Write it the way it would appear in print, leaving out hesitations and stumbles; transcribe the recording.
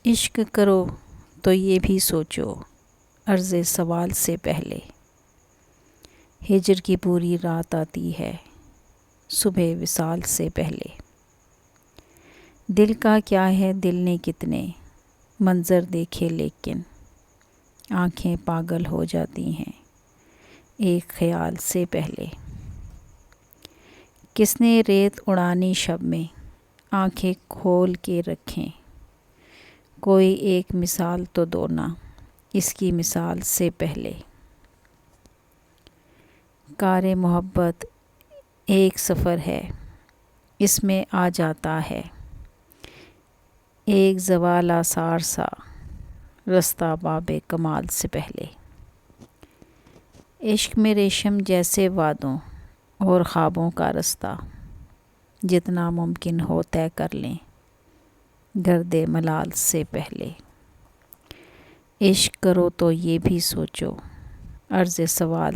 عشق کرو تو یہ بھی سوچو عرض سوال سے پہلے، ہجر کی پوری رات آتی ہے صبح وصال سے پہلے۔ دل کا کیا ہے دل نے کتنے منظر دیکھے لیکن آنکھیں پاگل ہو جاتی ہیں ایک خیال سے پہلے۔ کس نے ریت اڑانی شب میں آنکھیں کھول کے رکھیں، کوئی ایک مثال تو دو نا اس کی مثال سے پہلے۔ کار محبت ایک سفر ہے اس میں آ جاتا ہے ایک زوال آثار سا رستہ باب کمال سے پہلے۔ عشق میں ریشم جیسے وعدوں اور خوابوں کا رستہ، جتنا ممکن ہو طے کر لیں گرد ملال سے پہلے۔ عشق کرو تو یہ بھی سوچو عرض سوال